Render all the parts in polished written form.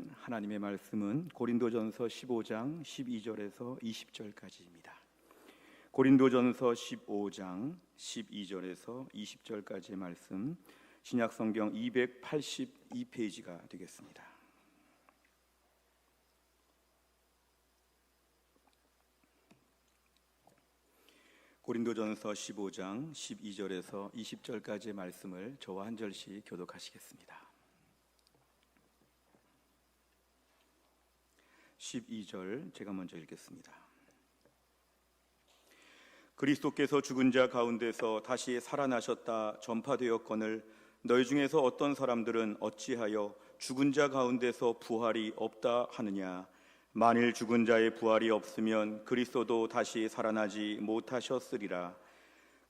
하나님의 말씀은 고린도전서 15장 12절에서 20절까지입니다. 고린도전서 15장 12절에서 20절까지의 말씀, 신약성경 282페이지가 되겠습니다. 고린도전서 15장 12절에서 20절까지의 말씀을 저와 한 절씩 교독하시겠습니다. 12절 제가 먼저 읽겠습니다. 그리스도께서 죽은 자 가운데서 다시 살아나셨다 전파되었거늘 너희 중에서 어떤 사람들은 어찌하여 죽은 자 가운데서 부활이 없다 하느냐. 만일 죽은 자의 부활이 없으면 그리스도도 다시 살아나지 못하셨으리라.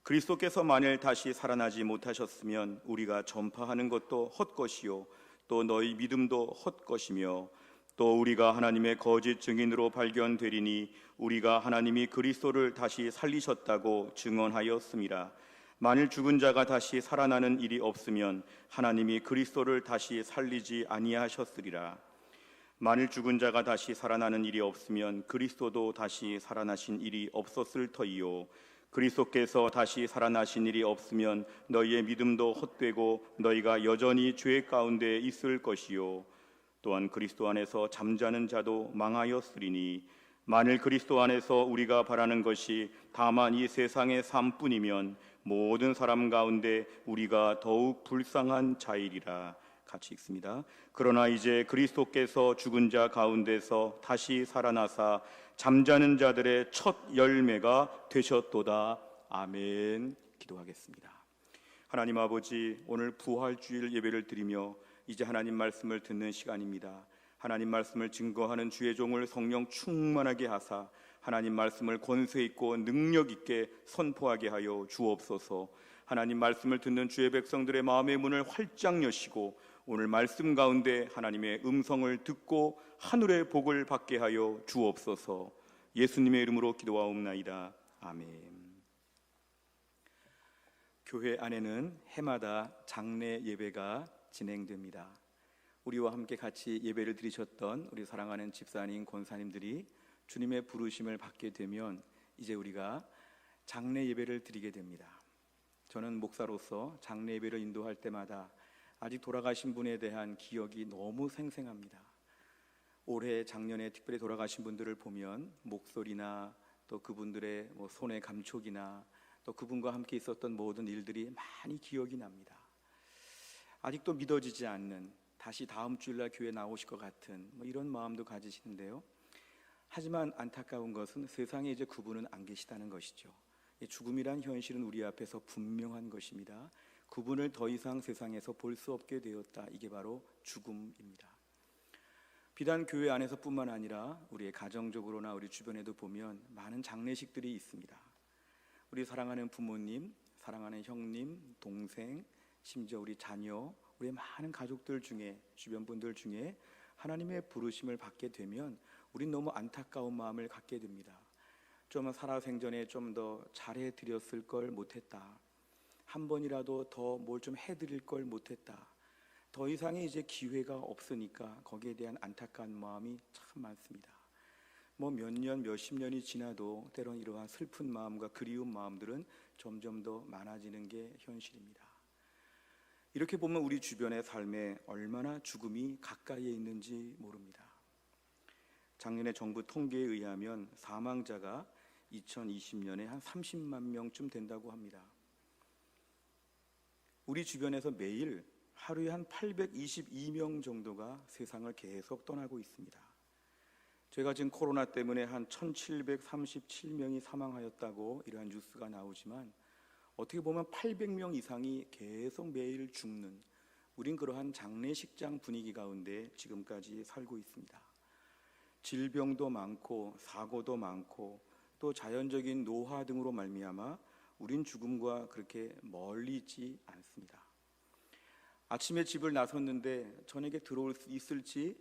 그리스도께서 만일 다시 살아나지 못하셨으면 우리가 전파하는 것도 헛것이요 또 너희 믿음도 헛것이며 또 우리가 하나님의 거짓 증인으로 발견되리니 우리가 하나님이 그리스도를 다시 살리셨다고 증언하였음이라. 만일 죽은 자가 다시 살아나는 일이 없으면 하나님이 그리스도를 다시 살리지 아니하셨으리라. 만일 죽은 자가 다시 살아나는 일이 없으면 그리스도도 다시 살아나신 일이 없었을 터이요 그리스도께서 다시 살아나신 일이 없으면 너희의 믿음도 헛되고 너희가 여전히 죄 가운데 있을 것이요 또한 그리스도 안에서 잠자는 자도 망하였으리니 만일 그리스도 안에서 우리가 바라는 것이 다만 이 세상의 삶뿐이면 모든 사람 가운데 우리가 더욱 불쌍한 자이리라. 같이 읽습니다. 그러나 이제 그리스도께서 죽은 자 가운데서 다시 살아나사 잠자는 자들의 첫 열매가 되셨도다. 아멘. 기도하겠습니다. 하나님 아버지, 오늘 부활주일 예배를 드리며 이제 하나님 말씀을 듣는 시간입니다. 하나님 말씀을 증거하는 주의 종을 성령 충만하게 하사 하나님 말씀을 권세 있고 능력 있게 선포하게 하여 주옵소서. 하나님 말씀을 듣는 주의 백성들의 마음의 문을 활짝 여시고 오늘 말씀 가운데 하나님의 음성을 듣고 하늘의 복을 받게 하여 주옵소서. 예수님의 이름으로 기도하옵나이다. 아멘. 교회 안에는 해마다 장례 예배가 진행됩니다. 우리와 함께 같이 예배를 드리셨던 우리 사랑하는 집사님, 권사님들이 주님의 부르심을 받게 되면 이제 우리가 장례 예배를 드리게 됩니다. 저는 목사로서 장례 예배를 인도할 때마다 아직 돌아가신 분에 대한 기억이 너무 생생합니다. 올해 작년에 특별히 돌아가신 분들을 보면 목소리나 또 그분들의 손의 감촉이나 또 그분과 함께 있었던 모든 일들이 많이 기억이 납니다. 아직도 믿어지지 않는, 다시 다음 주일날 교회 나오실 것 같은 이런 마음도 가지시는데요. 하지만 안타까운 것은 세상에 이제 그분은 안 계시다는 것이죠. 죽음이란 현실은 우리 앞에서 분명한 것입니다. 그분을 더 이상 세상에서 볼 수 없게 되었다. 이게 바로 죽음입니다. 비단 교회 안에서뿐만 아니라 우리의 가정적으로나 우리 주변에도 보면 많은 장례식들이 있습니다. 우리 사랑하는 부모님, 사랑하는 형님, 동생, 심지어 우리 자녀, 우리 많은 가족들 중에, 주변 분들 중에 하나님의 부르심을 받게 되면 우린 너무 안타까운 마음을 갖게 됩니다. 좀 살아생전에 좀 더 잘해 드렸을 걸 못했다. 한 번이라도 더 뭘 좀 해드릴 걸 못했다. 더 이상의 이제 기회가 없으니까 거기에 대한 안타까운 마음이 참 많습니다. 몇 년, 몇십 년이 지나도 때론 이러한 슬픈 마음과 그리운 마음들은 점점 더 많아지는 게 현실입니다. 이렇게 보면 우리 주변의 삶에 얼마나 죽음이 가까이에 있는지 모릅니다. 작년에 정부 통계에 의하면 사망자가 2020년에 한 30만 명쯤 된다고 합니다. 우리 주변에서 매일 하루에 한 822명 정도가 세상을 계속 떠나고 있습니다. 제가 지금 코로나 때문에 한 1737명이 사망하였다고 이러한 뉴스가 나오지만 어떻게 보면 800명 이상이 계속 매일 죽는, 우린 그러한 장례식장 분위기 가운데 지금까지 살고 있습니다. 질병도 많고 사고도 많고 또 자연적인 노화 등으로 말미암아 우린 죽음과 그렇게 멀리 있지 않습니다. 아침에 집을 나섰는데 저녁에 들어올 수 있을지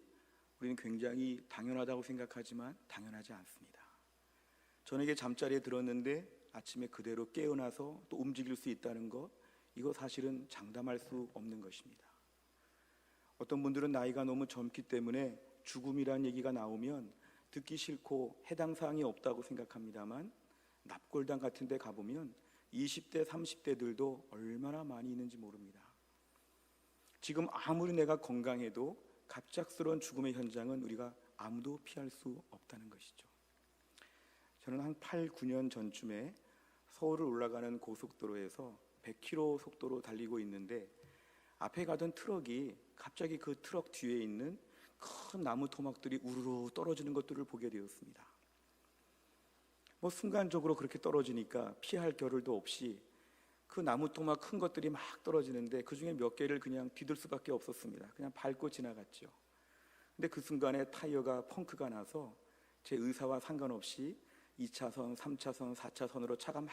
우리는 굉장히 당연하다고 생각하지만 당연하지 않습니다. 저녁에 잠자리에 들었는데 아침에 그대로 깨어나서 또 움직일 수 있다는 것, 이거 사실은 장담할 수 없는 것입니다. 어떤 분들은 나이가 너무 젊기 때문에 죽음이란 얘기가 나오면 듣기 싫고 해당 사항이 없다고 생각합니다만, 납골당 같은 데 가보면 20대, 30대들도 얼마나 많이 있는지 모릅니다. 지금 아무리 내가 건강해도 갑작스러운 죽음의 현장은 우리가 아무도 피할 수 없다는 것이죠. 저는 한 8, 9년 전쯤에 서울을 올라가는 고속도로에서 100km 속도로 달리고 있는데 앞에 가던 트럭이 갑자기 그 트럭 뒤에 있는 큰 나무 토막들이 우르르 떨어지는 것들을 보게 되었습니다. 순간적으로 그렇게 떨어지니까 피할 겨를도 없이 그 나무 토막 큰 것들이 막 떨어지는데 그 중에 몇 개를 그냥 디딜 수밖에 없었습니다. 그냥 밟고 지나갔죠. 근데 그 순간에 타이어가 펑크가 나서 제 의사와 상관없이 2차선, 3차선, 4차선으로 차가 막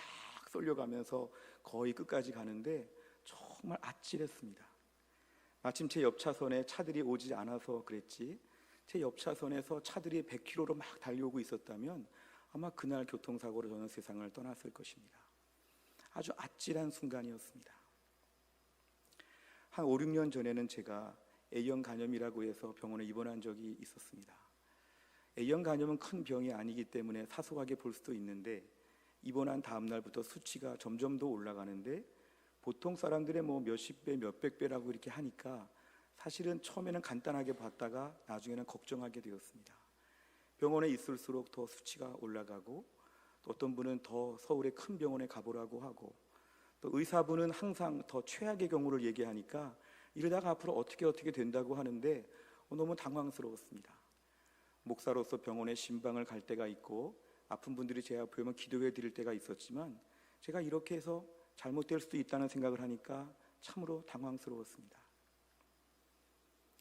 쏠려가면서 거의 끝까지 가는데 정말 아찔했습니다. 마침 제 옆차선에 차들이 오지 않아서 그랬지, 제 옆차선에서 차들이 100km로 막 달려오고 있었다면 아마 그날 교통사고로 저는 세상을 떠났을 것입니다. 아주 아찔한 순간이었습니다. 한 5, 6년 전에는 제가 A형 간염이라고 해서 병원에 입원한 적이 있었습니다. A형 간염은 큰 병이 아니기 때문에 사소하게 볼 수도 있는데 입원한 다음 날부터 수치가 점점 더 올라가는데 보통 사람들의 몇십 배, 몇백 배라고 이렇게 하니까 사실은 처음에는 간단하게 봤다가 나중에는 걱정하게 되었습니다. 병원에 있을수록 더 수치가 올라가고 또 어떤 분은 더 서울의 큰 병원에 가보라고 하고 또 의사분은 항상 더 최악의 경우를 얘기하니까 이러다가 앞으로 어떻게 된다고 하는데 너무 당황스러웠습니다. 목사로서 병원에 신방을 갈 때가 있고 아픈 분들이 제 앞에 오면 기도해 드릴 때가 있었지만 제가 이렇게 해서 잘못될 수도 있다는 생각을 하니까 참으로 당황스러웠습니다.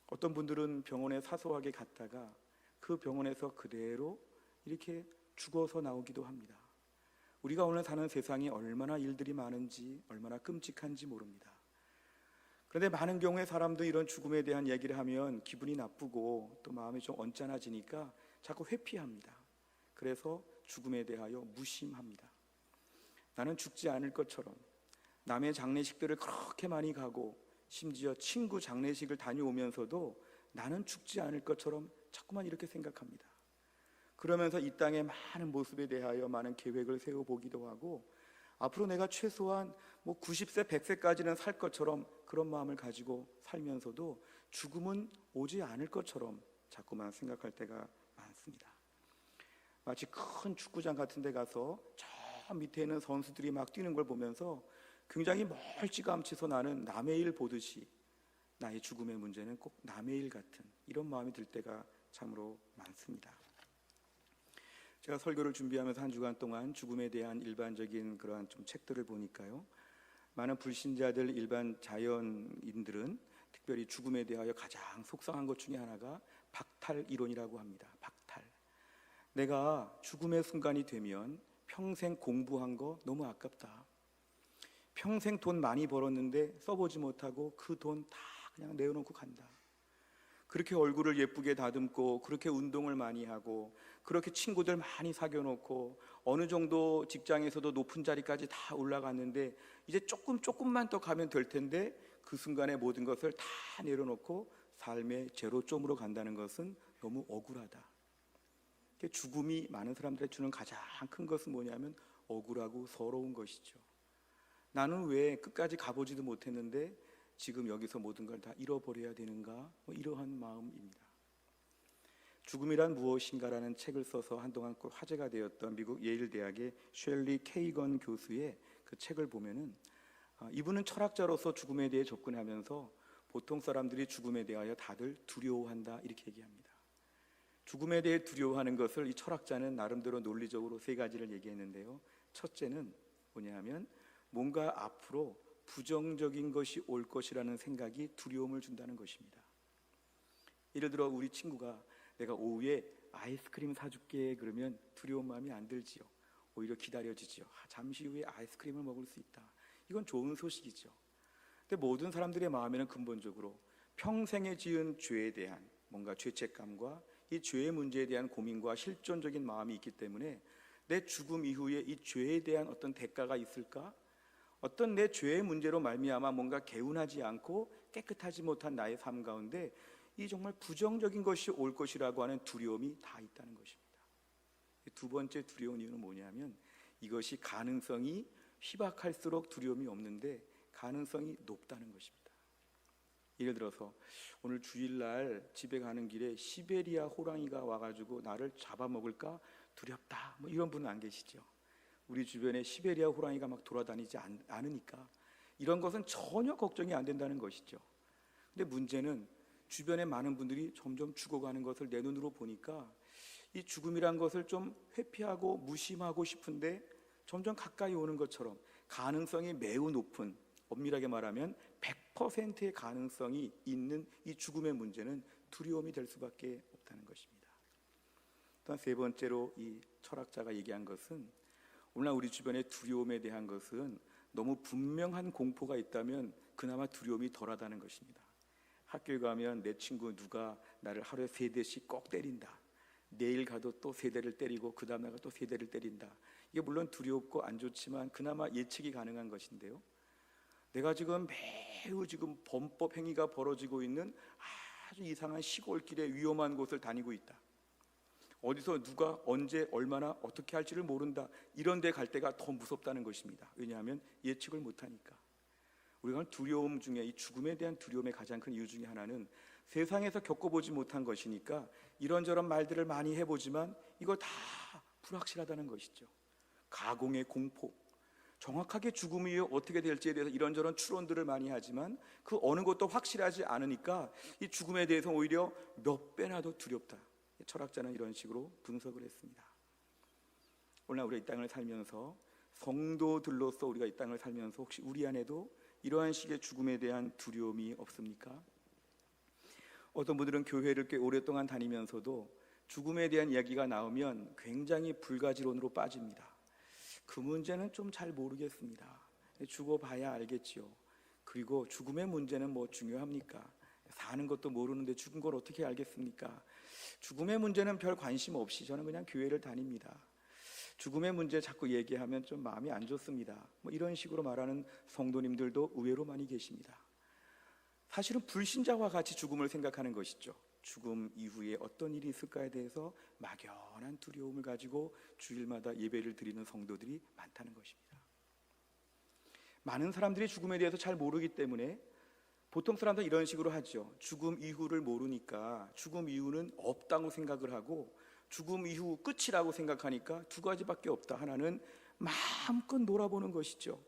어떤 분들은 병원에 사소하게 갔다가 그 병원에서 그대로 이렇게 죽어서 나오기도 합니다. 우리가 오늘 사는 세상이 얼마나 일들이 많은지, 얼마나 끔찍한지 모릅니다. 그런데 많은 경우에 사람도 이런 죽음에 대한 얘기를 하면 기분이 나쁘고 또 마음이 좀 언짢아지니까 자꾸 회피합니다. 그래서 죽음에 대하여 무심합니다. 나는 죽지 않을 것처럼, 남의 장례식들을 그렇게 많이 가고 심지어 친구 장례식을 다녀오면서도 나는 죽지 않을 것처럼 자꾸만 이렇게 생각합니다. 그러면서 이 땅의 많은 모습에 대하여 많은 계획을 세워보기도 하고 앞으로 내가 최소한 90세, 100세까지는 살 것처럼 그런 마음을 가지고 살면서도 죽음은 오지 않을 것처럼 자꾸만 생각할 때가 많습니다. 마치 큰 축구장 같은 데 가서 저 밑에 있는 선수들이 막 뛰는 걸 보면서 굉장히 멀찌감치서 나는 남의 일 보듯이 나의 죽음의 문제는 꼭 남의 일 같은 이런 마음이 들 때가 참으로 많습니다. 제가 설교를 준비하면서 한 주간 동안 죽음에 대한 일반적인 그러한 좀 책들을 보니까요, 많은 불신자들, 일반 자연인들은 특별히 죽음에 대하여 가장 속상한 것 중에 하나가 박탈 이론이라고 합니다. 박탈. 내가 죽음의 순간이 되면 평생 공부한 거 너무 아깝다. 평생 돈 많이 벌었는데 써보지 못하고 그 돈 다 그냥 내어놓고 간다. 그렇게 얼굴을 예쁘게 다듬고 그렇게 운동을 많이 하고 그렇게 친구들 많이 사귀어놓고 어느 정도 직장에서도 높은 자리까지 다 올라갔는데 이제 조금만 더 가면 될 텐데 그 순간에 모든 것을 다 내려놓고 삶의 제로점으로 간다는 것은 너무 억울하다. 죽음이 많은 사람들이 주는 가장 큰 것은 뭐냐면 억울하고 서러운 것이죠. 나는 왜 끝까지 가보지도 못했는데 지금 여기서 모든 걸 다 잃어버려야 되는가? 이러한 마음입니다. 죽음이란 무엇인가라는 책을 써서 한동안 꼭 화제가 되었던 미국 예일 대학의 셸리 케이건 교수의 그 책을 보면은 이분은 철학자로서 죽음에 대해 접근하면서 보통 사람들이 죽음에 대하여 다들 두려워한다 이렇게 얘기합니다. 죽음에 대해 두려워하는 것을 이 철학자는 나름대로 논리적으로 세 가지를 얘기했는데요. 첫째는 뭐냐 하면 뭔가 앞으로 부정적인 것이 올 것이라는 생각이 두려움을 준다는 것입니다. 예를 들어 우리 친구가 내가 오후에 아이스크림 사줄게 그러면 두려운 마음이 안 들지요. 오히려 기다려지지요. 잠시 후에 아이스크림을 먹을 수 있다. 이건 좋은 소식이죠. 근데 모든 사람들의 마음에는 근본적으로 평생에 지은 죄에 대한 뭔가 죄책감과 이 죄의 문제에 대한 고민과 실존적인 마음이 있기 때문에 내 죽음 이후에 이 죄에 대한 어떤 대가가 있을까? 어떤 내 죄의 문제로 말미암아 뭔가 개운하지 않고 깨끗하지 못한 나의 삶 가운데 이 정말 부정적인 것이 올 것이라고 하는 두려움이 다 있다는 것입니다. 두 번째 두려운 이유는 뭐냐면 이것이 가능성이 희박할수록 두려움이 없는데 가능성이 높다는 것입니다. 예를 들어서 오늘 주일날 집에 가는 길에 시베리아 호랑이가 와가지고 나를 잡아먹을까 두렵다, 뭐 이런 분은 안 계시죠? 우리 주변에 시베리아 호랑이가 막 돌아다니지 않으니까 이런 것은 전혀 걱정이 안 된다는 것이죠. 근데 문제는 주변에 많은 분들이 점점 죽어가는 것을 내 눈으로 보니까 이 죽음이란 것을 좀 회피하고 무심하고 싶은데 점점 가까이 오는 것처럼 가능성이 매우 높은, 엄밀하게 말하면 100%의 가능성이 있는 이 죽음의 문제는 두려움이 될 수밖에 없다는 것입니다. 또한 세 번째로 이 철학자가 얘기한 것은 오늘날 우리 주변의 두려움에 대한 것은 너무 분명한 공포가 있다면 그나마 두려움이 덜하다는 것입니다. 학교에 가면 내 친구 누가 나를 하루에 3대씩 꼭 때린다, 내일 가도 또 3대를 때리고 그 다음 날 또 3대를 때린다. 이게 물론 두렵고 안 좋지만 그나마 예측이 가능한 것인데요, 내가 지금 매우 범법 행위가 벌어지고 있는 아주 이상한 시골길의 위험한 곳을 다니고 있다, 어디서 누가 언제 얼마나 어떻게 할지를 모른다, 이런 데 갈 때가 더 무섭다는 것입니다. 왜냐하면 예측을 못하니까. 우리가 두려움 중에 이 죽음에 대한 두려움의 가장 큰 이유 중에 하나는 세상에서 겪어보지 못한 것이니까 이런저런 말들을 많이 해보지만 이거 다 불확실하다는 것이죠. 가공의 공포, 정확하게 죽음이 어떻게 될지에 대해서 이런저런 추론들을 많이 하지만 그 어느 것도 확실하지 않으니까 이 죽음에 대해서 오히려 몇 배나 더 두렵다. 철학자는 이런 식으로 분석을 했습니다. 오늘 우리가 이 땅을 살면서 성도들로서 우리가 이 땅을 살면서 혹시 우리 안에도 이러한 식의 죽음에 대한 두려움이 없습니까? 어떤 분들은 교회를 꽤 오랫동안 다니면서도 죽음에 대한 이야기가 나오면 굉장히 불가지론으로 빠집니다. 그 문제는 좀 잘 모르겠습니다. 죽어봐야 알겠지요. 그리고 죽음의 문제는 뭐 중요합니까? 사는 것도 모르는데 죽은 걸 어떻게 알겠습니까? 죽음의 문제는 별 관심 없이 저는 그냥 교회를 다닙니다. 죽음의 문제 자꾸 얘기하면 좀 마음이 안 좋습니다. 뭐 이런 식으로 말하는 성도님들도 의외로 많이 계십니다. 사실은 불신자와 같이 죽음을 생각하는 것이죠. 죽음 이후에 어떤 일이 있을까에 대해서 막연한 두려움을 가지고 주일마다 예배를 드리는 성도들이 많다는 것입니다. 많은 사람들이 죽음에 대해서 잘 모르기 때문에 보통 사람들은 이런 식으로 하죠. 죽음 이후를 모르니까 죽음 이후는 없다고 생각을 하고 죽음 이후 끝이라고 생각하니까 두 가지밖에 없다. 하나는 마음껏 놀아보는 것이죠.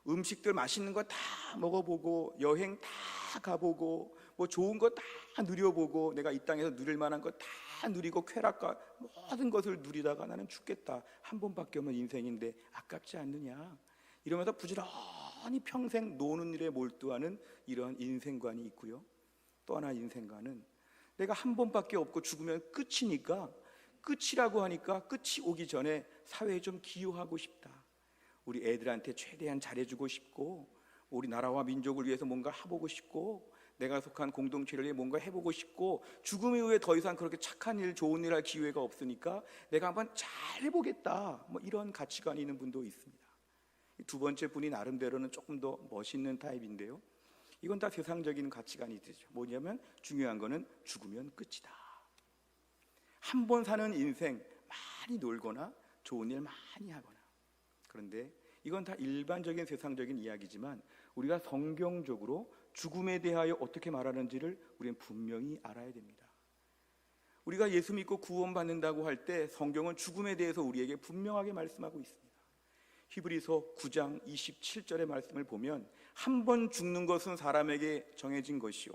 음식들 맛있는 거 다 먹어보고 여행 다 가보고 뭐 좋은 거 다 누려보고 내가 이 땅에서 누릴 만한 거 다 누리고 쾌락과 모든 것을 누리다가 나는 죽겠다, 한 번밖에 없는 인생인데 아깝지 않느냐, 이러면서 부지런히 평생 노는 일에 몰두하는 이런 인생관이 있고요. 또 하나 인생관은 내가 한 번밖에 없고 죽으면 끝이니까, 끝이라고 하니까 끝이 오기 전에 사회에 좀 기여하고 싶다, 우리 애들한테 최대한 잘해주고 싶고 우리 나라와 민족을 위해서 뭔가 해보고 싶고 내가 속한 공동체를 위해 뭔가 해보고 싶고 죽음 이후에 더 이상 그렇게 착한 일, 좋은 일 할 기회가 없으니까 내가 한번 잘 해보겠다, 뭐 이런 가치관이 있는 분도 있습니다. 두 번째 분이 나름대로는 조금 더 멋있는 타입인데요, 이건 다 세상적인 가치관이 되죠. 뭐냐면 중요한 거는 죽으면 끝이다. 한 번 사는 인생 많이 놀거나 좋은 일 많이 하거나. 그런데 이건 다 일반적인 세상적인 이야기지만 우리가 성경적으로 죽음에 대하여 어떻게 말하는지를 우리는 분명히 알아야 됩니다. 우리가 예수 믿고 구원받는다고 할 때 성경은 죽음에 대해서 우리에게 분명하게 말씀하고 있습니다. 히브리서 9장 27절의 말씀을 보면 한 번 죽는 것은 사람에게 정해진 것이요,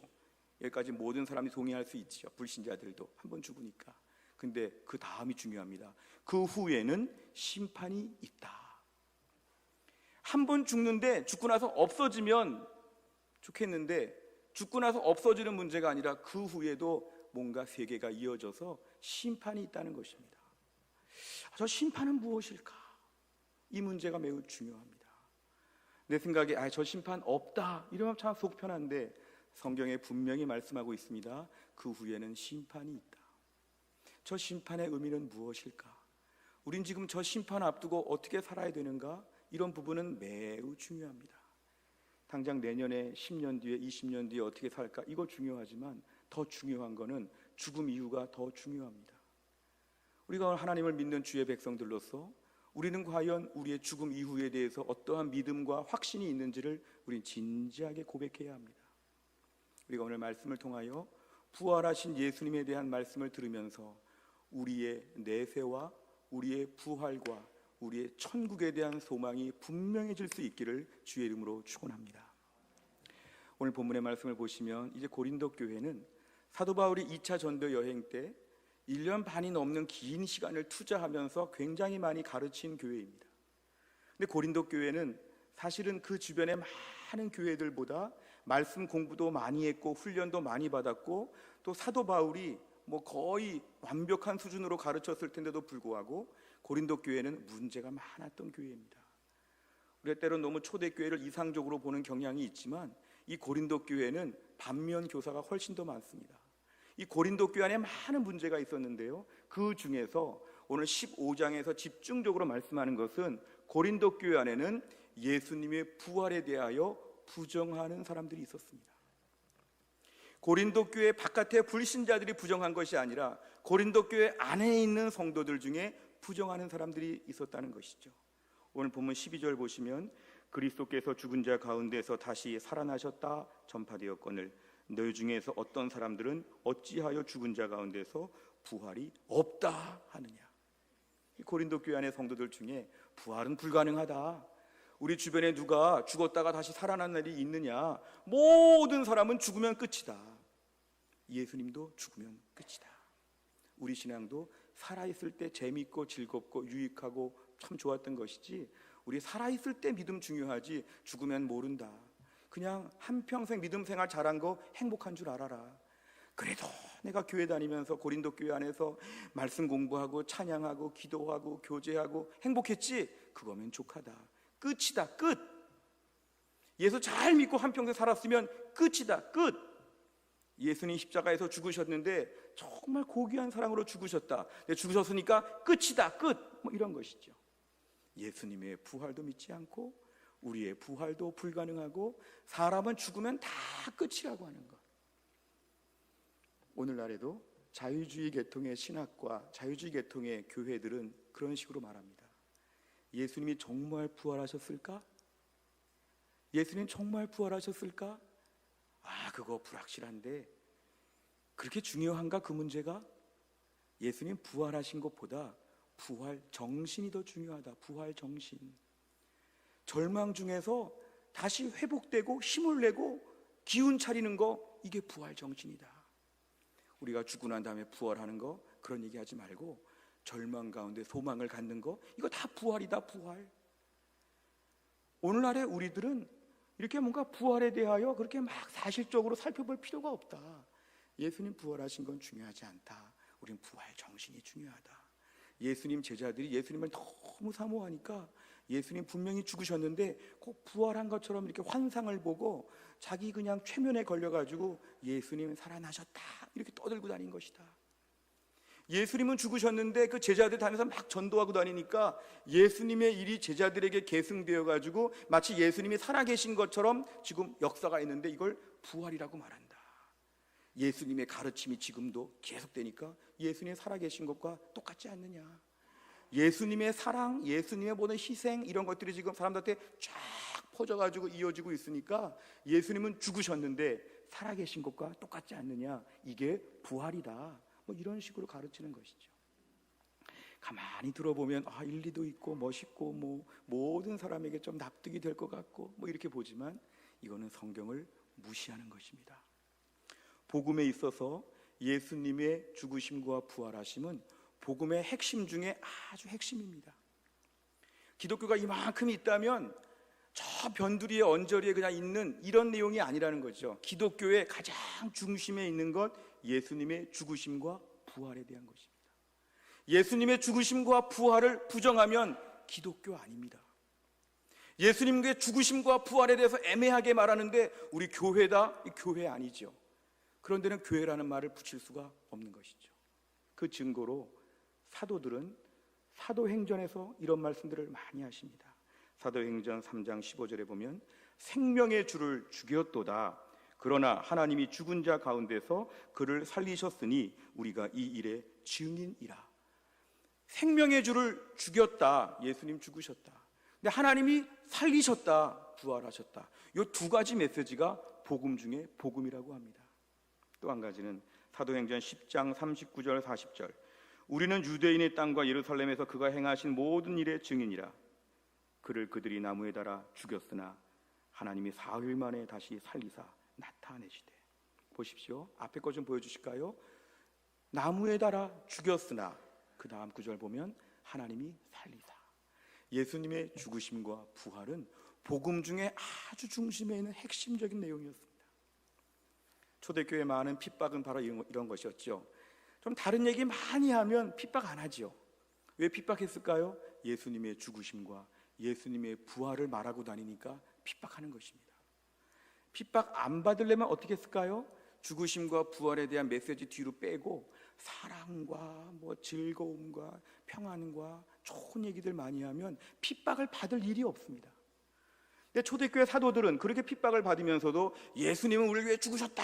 여기까지 모든 사람이 동의할 수 있죠. 불신자들도 한 번 죽으니까. 근데 그 다음이 중요합니다. 그 후에는 심판이 있다. 한 번 죽는데 죽고 나서 없어지면 좋겠는데 죽고 나서 없어지는 문제가 아니라 그 후에도 뭔가 세계가 이어져서 심판이 있다는 것입니다. 저 심판은 무엇일까? 이 문제가 매우 중요합니다. 내 생각에 저 심판 없다 이러면 참 속 편한데 성경에 분명히 말씀하고 있습니다. 그 후에는 심판이 있다. 저 심판의 의미는 무엇일까? 우린 지금 저 심판 앞두고 어떻게 살아야 되는가? 이런 부분은 매우 중요합니다. 당장 내년에 10년 뒤에 20년 뒤에 어떻게 살까 이거 중요하지만 더 중요한 거는 죽음 이후가 더 중요합니다. 우리가 하나님을 믿는 주의 백성들로서 우리는 과연 우리의 죽음 이후에 대해서 어떠한 믿음과 확신이 있는지를 우리는 진지하게 고백해야 합니다. 우리가 오늘 말씀을 통하여 부활하신 예수님에 대한 말씀을 들으면서 우리의 내세와 우리의 부활과 우리의 천국에 대한 소망이 분명해질 수 있기를 주의 이름으로 축원합니다. 오늘 본문의 말씀을 보시면 이제 고린도 교회는 사도 바울이 2차 전도 여행 때 1년 반이 넘는 긴 시간을 투자하면서 굉장히 많이 가르친 교회입니다. 근데 고린도 교회는 사실은 그 주변의 많은 교회들보다 말씀 공부도 많이 했고 훈련도 많이 받았고 또 사도 바울이 거의 완벽한 수준으로 가르쳤을 텐데도 불구하고 고린도 교회는 문제가 많았던 교회입니다. 우리가 때론 너무 초대교회를 이상적으로 보는 경향이 있지만 이 고린도 교회는 반면 교사가 훨씬 더 많습니다. 이 고린도 교회 안에 많은 문제가 있었는데요, 그 중에서 오늘 15장에서 집중적으로 말씀하는 것은 고린도 교회 안에는 예수님의 부활에 대하여 부정하는 사람들이 있었습니다. 고린도 교회 바깥에 불신자들이 부정한 것이 아니라 고린도 교회 안에 있는 성도들 중에 부정하는 사람들이 있었다는 것이죠. 오늘 본문 12절 보시면 그리스도께서 죽은 자 가운데서 다시 살아나셨다 전파되었거늘 너희 중에서 어떤 사람들은 어찌하여 죽은 자 가운데서 부활이 없다 하느냐. 이 고린도 교회 안의 성도들 중에 부활은 불가능하다, 우리 주변에 누가 죽었다가 다시 살아난 날이 있느냐, 모든 사람은 죽으면 끝이다, 예수님도 죽으면 끝이다. 우리 신앙도 살아있을 때 재밌고 즐겁고 유익하고 참 좋았던 것이지, 우리 살아있을 때 믿음 중요하지 죽으면 모른다, 그냥 한평생 믿음 생활 잘한 거 행복한 줄 알아라, 그래도 내가 교회 다니면서 고린도 교회 안에서 말씀 공부하고 찬양하고 기도하고 교제하고 행복했지, 그거면 족하다, 끝이다, 끝. 예수 잘 믿고 한평생 살았으면 끝이다, 끝. 예수님 십자가에서 죽으셨는데 정말 고귀한 사랑으로 죽으셨다, 죽으셨으니까 끝이다, 끝. 이런 것이죠. 예수님의 부활도 믿지 않고 우리의 부활도 불가능하고 사람은 죽으면 다 끝이라고 하는 것. 오늘날에도 자유주의 계통의 신학과 자유주의 계통의 교회들은 그런 식으로 말합니다. 예수님이 정말 부활하셨을까? 예수님 정말 부활하셨을까? 그거 불확실한데 그렇게 중요한가 그 문제가? 예수님 부활하신 것보다 부활 정신이 더 중요하다. 부활 정신. 절망 중에서 다시 회복되고 힘을 내고 기운 차리는 거, 이게 부활 정신이다. 우리가 죽고 난 다음에 부활하는 거 그런 얘기하지 말고 절망 가운데 소망을 갖는 거, 이거 다 부활이다, 부활. 오늘날의 우리들은 이렇게 뭔가 부활에 대하여 그렇게 막 사실적으로 살펴볼 필요가 없다. 예수님 부활하신 건 중요하지 않다. 우린 부활 정신이 중요하다. 예수님 제자들이 예수님을 너무 사모하니까 예수님 분명히 죽으셨는데 꼭 부활한 것처럼 이렇게 환상을 보고 자기 그냥 최면에 걸려가지고 예수님 살아나셨다 이렇게 떠들고 다닌 것이다. 예수님은 죽으셨는데 그 제자들 다니면서 막 전도하고 다니니까 예수님의 일이 제자들에게 계승되어 가지고 마치 예수님이 살아계신 것처럼 지금 역사가 있는데 이걸 부활이라고 말한다. 예수님의 가르침이 지금도 계속되니까 예수님이 살아계신 것과 똑같지 않느냐. 예수님의 사랑, 예수님의 모든 희생, 이런 것들이 지금 사람들한테 쫙 퍼져가지고 이어지고 있으니까 예수님은 죽으셨는데 살아계신 것과 똑같지 않느냐, 이게 부활이다, 이런 식으로 가르치는 것이죠. 가만히 들어보면 일리도 있고 멋있고 모든 사람에게 좀 납득이 될 것 같고 이렇게 보지만 이거는 성경을 무시하는 것입니다. 복음에 있어서 예수님의 죽으심과 부활하심은 복음의 핵심 중에 아주 핵심입니다. 기독교가 이만큼 있다면 저 변두리의 언저리에 그냥 있는 이런 내용이 아니라는 거죠. 기독교의 가장 중심에 있는 것, 예수님의 죽으심과 부활에 대한 것입니다. 예수님의 죽으심과 부활을 부정하면 기독교 아닙니다. 예수님의 죽으심과 부활에 대해서 애매하게 말하는데 우리 교회다? 교회 아니죠. 그런 데는 교회라는 말을 붙일 수가 없는 것이죠. 그 증거로 사도들은 사도행전에서 이런 말씀들을 많이 하십니다. 사도행전 3장 15절에 보면 생명의 주를 죽였도다. 그러나 하나님이 죽은 자 가운데서 그를 살리셨으니 우리가 이 일의 증인이라. 생명의 주를 죽였다. 예수님 죽으셨다. 근데 하나님이 살리셨다. 부활하셨다. 이 두 가지 메시지가 복음 중에 복음이라고 합니다. 또 한 가지는 사도행전 10장 39절 40절. 우리는 유대인의 땅과 예루살렘에서 그가 행하신 모든 일의 증인이라. 그를 그들이 나무에 달아 죽였으나 하나님이 사흘 만에 다시 살리사 나타내시되. 보십시오. 앞에 거 좀 보여주실까요? 나무에 달아 죽였으나 그 다음 구절 보면 하나님이 살리사. 예수님의 죽으심과 부활은 복음 중에 아주 중심에 있는 핵심적인 내용이었습니다. 초대교회 많은 핍박은 바로 이런 것이었죠. 좀 다른 얘기 많이 하면 핍박 안 하죠. 왜 핍박했을까요? 예수님의 죽으심과 예수님의 부활을 말하고 다니니까 핍박하는 것입니다. 핍박 안 받으려면 어떻게 했을까요? 죽으심과 부활에 대한 메시지 뒤로 빼고 사랑과 즐거움과 평안과 좋은 얘기들 많이 하면 핍박을 받을 일이 없습니다. 근데 초대교회 사도들은 그렇게 핍박을 받으면서도 예수님은 우리를 위해 죽으셨다,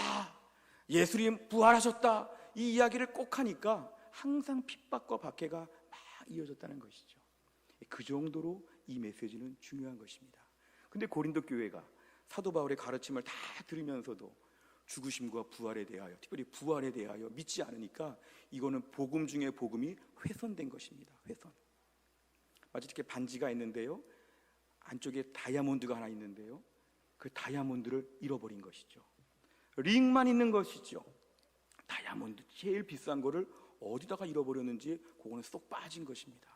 예수님 부활하셨다, 이 이야기를 꼭 하니까 항상 핍박과 박해가 막 이어졌다는 것이죠. 그 정도로 이 메시지는 중요한 것입니다. 근데 고린도 교회가 사도 바울의 가르침을 다 들으면서도 죽으심과 부활에 대하여, 특별히 부활에 대하여 믿지 않으니까 이거는 복음 중에 복음이 훼손된 것입니다. 훼손. 마치 이렇게 반지가 있는데요, 안쪽에 다이아몬드가 하나 있는데요, 그 다이아몬드를 잃어버린 것이죠. 링만 있는 것이죠. 다이아몬드 제일 비싼 거를 어디다가 잃어버렸는지 그거는 쏙 빠진 것입니다.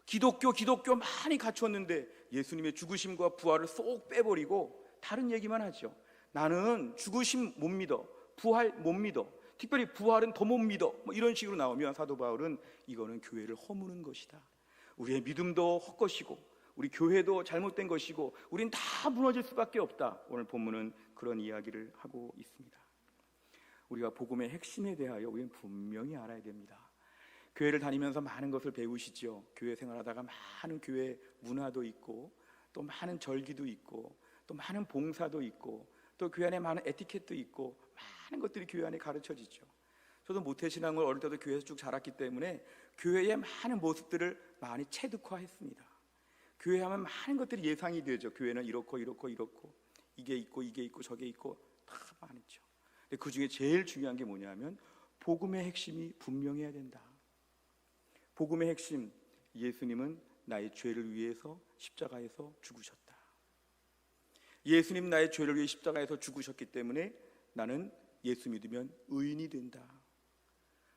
기독교 많이 갖췄는데 예수님의 죽으심과 부활을 쏙 빼버리고 다른 얘기만 하죠. 나는 죽으심 못 믿어, 부활 못 믿어, 특별히 부활은 더 못 믿어, 이런 식으로 나오면 사도 바울은 이거는 교회를 허무는 것이다, 우리의 믿음도 헛것이고 우리 교회도 잘못된 것이고 우린 다 무너질 수밖에 없다. 오늘 본문은 그런 이야기를 하고 있습니다. 우리가 복음의 핵심에 대하여 우리는 분명히 알아야 됩니다. 교회를 다니면서 많은 것을 배우시죠. 교회 생활하다가 많은 교회 문화도 있고 또 많은 절기도 있고 또 많은 봉사도 있고 또 교회 안에 많은 에티켓도 있고 많은 것들이 교회 안에 가르쳐지죠. 저도 모태신앙을 어릴 때도 교회에서 쭉 자랐기 때문에 교회의 많은 모습들을 많이 체득화했습니다. 교회 하면 많은 것들이 예상이 되죠. 교회는 이렇고 이게 있고 저게 있고 다 많죠. 근데 그 중에 제일 중요한 게 뭐냐면 복음의 핵심이 분명해야 된다. 복음의 핵심, 예수님은 나의 죄를 위해서 십자가에서 죽으셨다. 예수님 나의 죄를 위해 십자가에서 죽으셨기 때문에 나는 예수 믿으면 의인이 된다.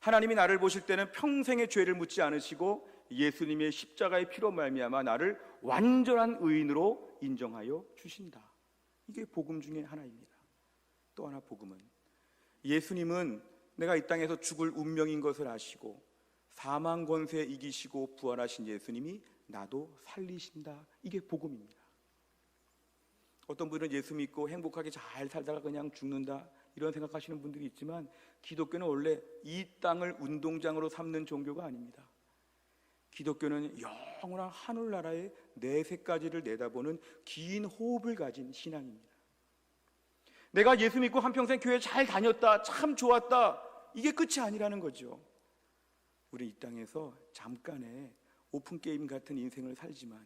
하나님이 나를 보실 때는 평생의 죄를 묻지 않으시고 예수님의 십자가의 피로 말미암아 나를 완전한 의인으로 인정하여 주신다. 이게 복음 중에 하나입니다. 또 하나 복음은 예수님은 내가 이 땅에서 죽을 운명인 것을 아시고 사망 권세 이기시고 부활하신 예수님이 나도 살리신다. 이게 복음입니다. 어떤 분은 예수 믿고 행복하게 잘 살다가 그냥 죽는다 이런 생각하시는 분들이 있지만 기독교는 원래 이 땅을 운동장으로 삼는 종교가 아닙니다. 기독교는 영원한 하늘나라의 내세까지를 내다보는 긴 호흡을 가진 신앙입니다. 내가 예수 믿고 한평생 교회 잘 다녔다, 참 좋았다, 이게 끝이 아니라는 거죠. 우리 이 땅에서 잠깐의 오픈게임 같은 인생을 살지만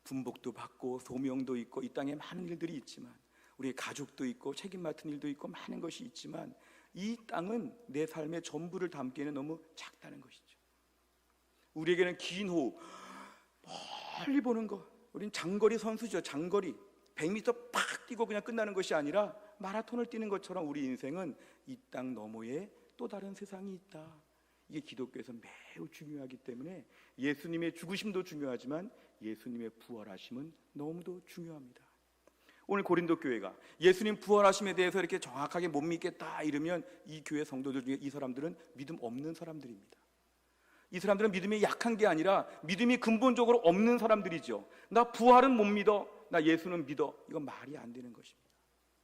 분복도 받고 소명도 있고 이 땅에 많은 일들이 있지만 우리의 가족도 있고 책임 맡은 일도 있고 많은 것이 있지만 이 땅은 내 삶의 전부를 담기에는 너무 작다는 것이죠. 우리에게는 긴 호흡, 멀리 보는 것. 우린 장거리 선수죠. 장거리 100m 팍 뛰고 그냥 끝나는 것이 아니라 마라톤을 뛰는 것처럼 우리 인생은 이 땅 너머에 또 다른 세상이 있다. 이게 기독교에서 매우 중요하기 때문에 예수님의 죽으심도 중요하지만 예수님의 부활하심은 너무도 중요합니다. 오늘 고린도 교회가 예수님 부활하심에 대해서 이렇게 정확하게 못 믿겠다 이러면 이 교회 성도들 중에 이 사람들은 믿음 없는 사람들입니다. 이 사람들은 믿음이 약한 게 아니라 믿음이 근본적으로 없는 사람들이죠. 나 부활은 못 믿어, 나 예수는 믿어, 이건 말이 안 되는 것입니다.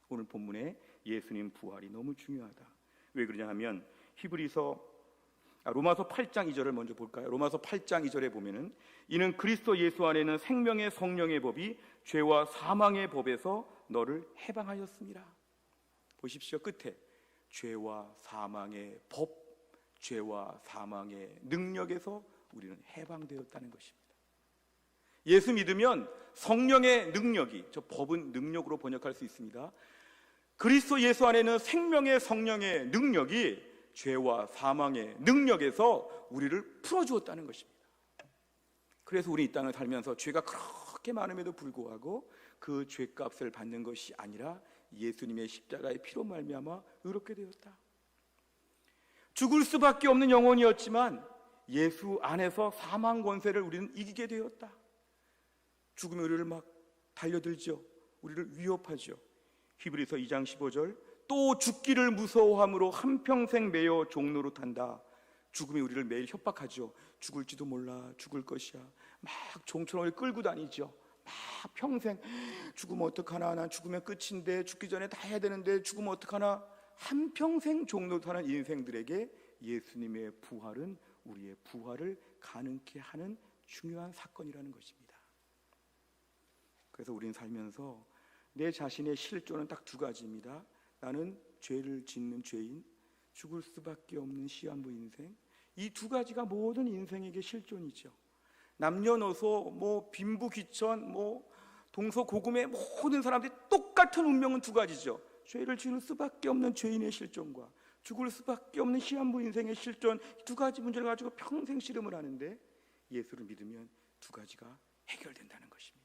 오늘 본문에 예수님 부활이 너무 중요하다. 왜 그러냐 하면 히브리서 로마서 8장 2절을 먼저 볼까요? 로마서 8장 2절에 보면은 이는 그리스도 예수 안에는 생명의 성령의 법이 죄와 사망의 법에서 너를 해방하였습니다. 보십시오. 끝에 죄와 사망의 법, 죄와 사망의 능력에서 우리는 해방되었다는 것입니다. 예수 믿으면 성령의 능력이, 저 법은 능력으로 번역할 수 있습니다. 그리스도 예수 안에는 생명의 성령의 능력이 죄와 사망의 능력에서 우리를 풀어주었다는 것입니다. 그래서 우리 이 땅을 살면서 죄가 그렇게 많음에도 불구하고 그 죄값을 받는 것이 아니라 예수님의 십자가의 피로 말미암아 의롭게 되었다. 죽을 수밖에 없는 영혼이었지만 예수 안에서 사망 권세를 우리는 이기게 되었다. 죽음이 우리를 막 달려들죠. 우리를 위협하죠. 히브리서 2장 15절, 또 죽기를 무서워함으로 한평생 매여 종로로 탄다. 죽음이 우리를 매일 협박하죠. 죽을지도 몰라, 죽을 것이야. 막 종처럼 끌고 다니죠. 막 평생 죽으면 어떡하나, 난 죽으면 끝인데, 죽기 전에 다 해야 되는데 죽으면 어떡하나. 한평생 종로로 타는 인생들에게 예수님의 부활은 우리의 부활을 가능케 하는 중요한 사건이라는 것입니다. 그래서 우리는 살면서 내 자신의 실존은 딱 두 가지입니다. 나는 죄를 짓는 죄인, 죽을 수밖에 없는 시한부 인생. 이 두 가지가 모든 인생에게 실존이죠. 남녀노소, 빈부귀천, 동서고금의 모든 사람들이 똑같은 운명은 두 가지죠. 죄를 지을 수밖에 없는 죄인의 실존과 죽을 수밖에 없는 시한부 인생의 실존, 두 가지 문제를 가지고 평생 씨름을 하는데 예수를 믿으면 두 가지가 해결된다는 것입니다.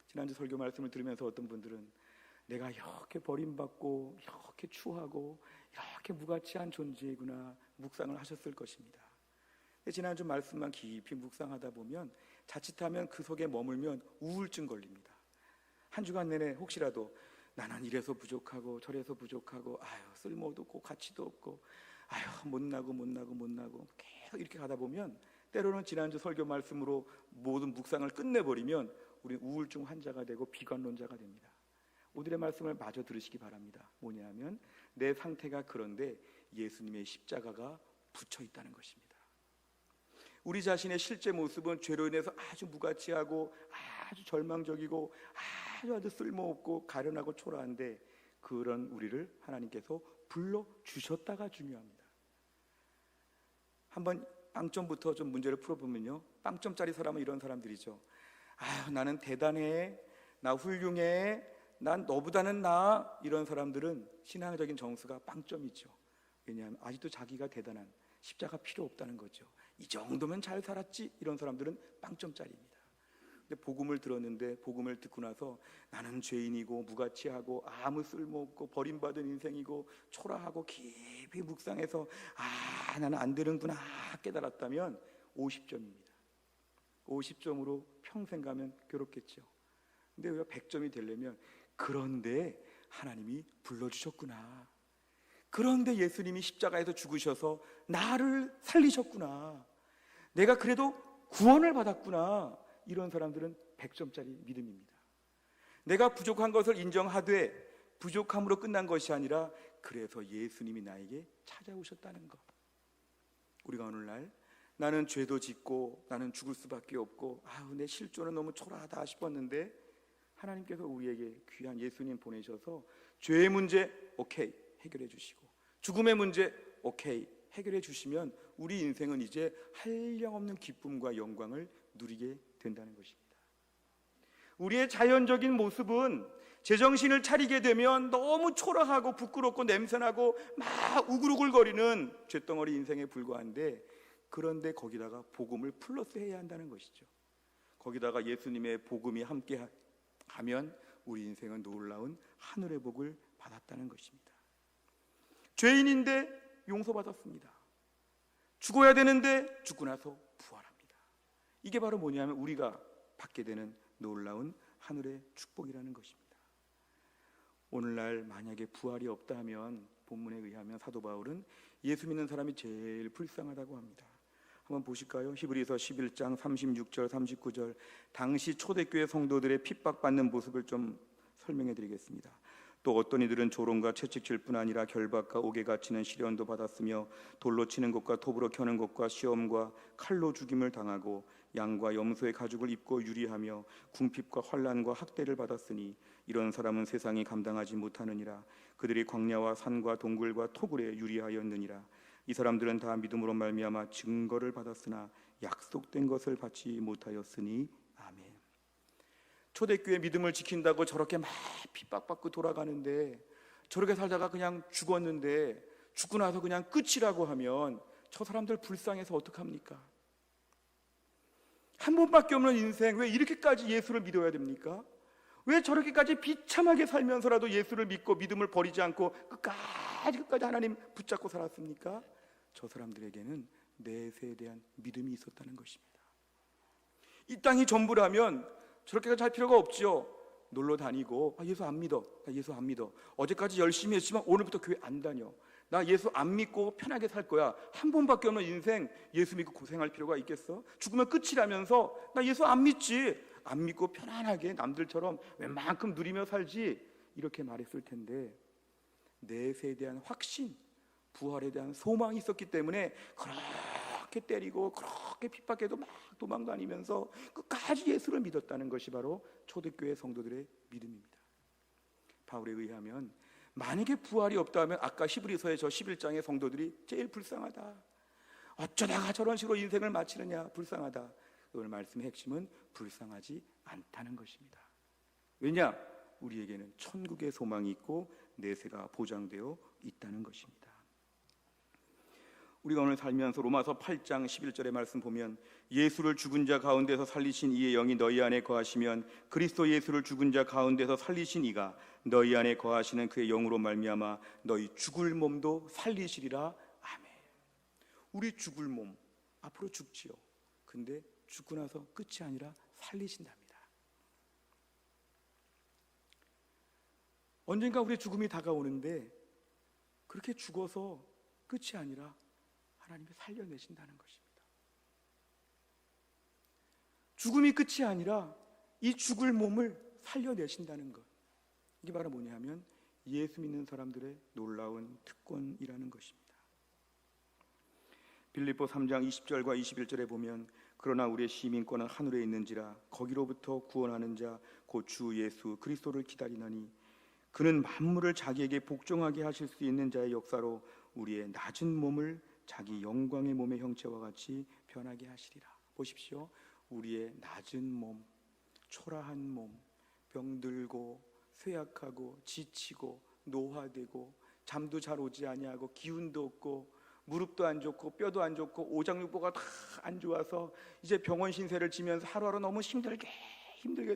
지난주 설교 말씀을 들으면서 어떤 분들은 내가 이렇게 버림받고 이렇게 추하고 이렇게 무가치한 존재이구나 묵상을 하셨을 것입니다. 지난주 말씀만 깊이 묵상하다 보면 자칫하면 그 속에 머물면 우울증 걸립니다. 한 주간 내내 혹시라도 나는 이래서 부족하고 저래서 부족하고 쓸모도 없고 가치도 없고 못나고 계속 이렇게 가다 보면 때로는 지난주 설교 말씀으로 모든 묵상을 끝내버리면 우리는 우울증 환자가 되고 비관론자가 됩니다. 오늘의 말씀을 마저 들으시기 바랍니다. 뭐냐면 내 상태가 그런데 예수님의 십자가가 붙여 있다는 것입니다. 우리 자신의 실제 모습은 죄로 인해서 아주 무가치하고 아주 절망적이고 아주 쓸모없고 가련하고 초라한데 그런 우리를 하나님께서 불러주셨다가 중요합니다. 한번 빵점부터 좀 문제를 풀어보면요, 빵점짜리 사람은 이런 사람들이죠. 나는 대단해, 나 훌륭해, 난 너보다는 나아. 이런 사람들은 신앙적인 정수가 빵점이죠. 왜냐하면 아직도 자기가 대단한, 십자가 필요 없다는 거죠. 이 정도면 잘 살았지. 이런 사람들은 빵점짜리입니다. 근데 복음을 들었는데, 복음을 듣고 나서 나는 죄인이고 무가치하고 아무 쓸모없고 버림받은 인생이고 초라하고 깊이 묵상해서 나는 안 되는구나 깨달았다면 50점입니다 50점으로 평생 가면 괴롭겠죠. 근데 우리가 100점이 되려면 그런데 하나님이 불러주셨구나, 그런데 예수님이 십자가에서 죽으셔서 나를 살리셨구나, 내가 그래도 구원을 받았구나. 이런 사람들은 100점짜리 믿음입니다. 내가 부족한 것을 인정하되 부족함으로 끝난 것이 아니라 그래서 예수님이 나에게 찾아오셨다는 것. 우리가 오늘날 나는 죄도 짓고 나는 죽을 수밖에 없고 내 실존은 너무 초라하다 싶었는데 하나님께서 우리에게 귀한 예수님 보내셔서 죄의 문제 오케이 해결해 주시고 죽음의 문제 오케이 해결해 주시면 우리 인생은 이제 한량없는 기쁨과 영광을 누리게 된다는 것입니다. 우리의 자연적인 모습은 제정신을 차리게 되면 너무 초라하고 부끄럽고 냄새나고 막 우글우글거리는 쇳덩어리 인생에 불과한데, 그런데 거기다가 복음을 플러스 해야 한다는 것이죠. 거기다가 예수님의 복음이 함께 하면 우리 인생은 놀라운 하늘의 복을 받았다는 것입니다. 죄인인데 용서받았습니다. 죽어야 되는데 죽고 나서 부활합니다. 이게 바로 뭐냐면 우리가 받게 되는 놀라운 하늘의 축복이라는 것입니다. 오늘날 만약에 부활이 없다 하면 본문에 의하면 사도 바울은 예수 믿는 사람이 제일 불쌍하다고 합니다. 한번 보실까요? 히브리서 11장 36절 39절 당시 초대교회 성도들의 핍박받는 모습을 좀 설명해 드리겠습니다. 또 어떤 이들은 조롱과 채찍질 뿐 아니라 결박과 옥에 갇히는 시련도 받았으며 돌로 치는 것과 톱으로 켜는 것과 시험과 칼로 죽임을 당하고 양과 염소의 가죽을 입고 유리하며 궁핍과 환난과 학대를 받았으니 이런 사람은 세상이 감당하지 못하느니라. 그들이 광야와 산과 동굴과 토굴에 유리하였느니라. 이 사람들은 다 믿음으로 말미암아 증거를 받았으나 약속된 것을 받지 못하였으니. 아멘. 초대교회 믿음을 지킨다고 저렇게 막 핍박받고 돌아가는데, 저렇게 살다가 그냥 죽었는데 죽고 나서 그냥 끝이라고 하면 저 사람들 불쌍해서 어떡합니까? 한 번밖에 없는 인생 왜 이렇게까지 예수를 믿어야 됩니까? 왜 저렇게까지 비참하게 살면서라도 예수를 믿고 믿음을 버리지 않고 끝까지 하나님 붙잡고 살았습니까? 저 사람들에게는 내세에 대한 믿음이 있었다는 것입니다. 이 땅이 전부라면 저렇게까지 할 필요가 없지요. 놀러 다니고 예수 안 믿어, 나 예수 안 믿어, 어제까지 열심히 했지만 오늘부터 교회 안 다녀, 나 예수 안 믿고 편하게 살 거야. 한 번밖에 없는 인생 예수 믿고 고생할 필요가 있겠어? 죽으면 끝이라면서 나 예수 안 믿지, 안 믿고 편안하게 남들처럼 웬만큼 누리며 살지, 이렇게 말했을 텐데 내세에 대한 확신, 부활에 대한 소망이 있었기 때문에 그렇게 때리고 그렇게 핍박해도 막 도망 다니면서 끝까지 예수를 믿었다는 것이 바로 초대교회 성도들의 믿음입니다. 바울에 의하면 만약에 부활이 없다 하면 아까 히브리서의 저 11장의 성도들이 제일 불쌍하다, 어쩌다가 저런 식으로 인생을 마치느냐, 불쌍하다. 오늘 말씀의 핵심은 불쌍하지 않다는 것입니다. 왜냐? 우리에게는 천국의 소망이 있고 내세가 보장되어 있다는 것입니다. 우리가 오늘 살면서 로마서 8장 11절의 말씀 보면 예수를 죽은 자 가운데서 살리신 이의 영이 너희 안에 거하시면 그리스도 예수를 죽은 자 가운데서 살리신 이가 너희 안에 거하시는 그의 영으로 말미암아 너희 죽을 몸도 살리시리라. 아멘. 우리 죽을 몸 앞으로 죽지요. 근데 죽고 나서 끝이 아니라 살리신답니다. 언젠가 우리의 죽음이 다가오는데 그렇게 죽어서 끝이 아니라 하나님이 살려내신다는 것입니다. 죽음이 끝이 아니라 이 죽을 몸을 살려내신다는 것, 이게 바로 뭐냐 하면 예수 믿는 사람들의 놀라운 특권이라는 것입니다. 빌립보 3장 20절과 21절에 보면 그러나 우리의 시민권은 하늘에 있는지라 거기로부터 구원하는 자 곧 주 예수 그리스도를 기다리나니 그는 만물을 자기에게 복종하게 하실 수 있는 자의 역사로 우리의 낮은 몸을 자기 영광의 몸의 형체와 같이 변하게 하시리라. 보십시오. 우리의 낮은 몸, 초라한 몸, 병들고 쇠약하고 지치고 노화되고 잠도 잘 오지 아니하고 기운도 없고 무릎도 안 좋고 뼈도 안 좋고 오장육부가 다 안 좋아서 이제 병원 신세를 지면서 하루하루 너무 힘들게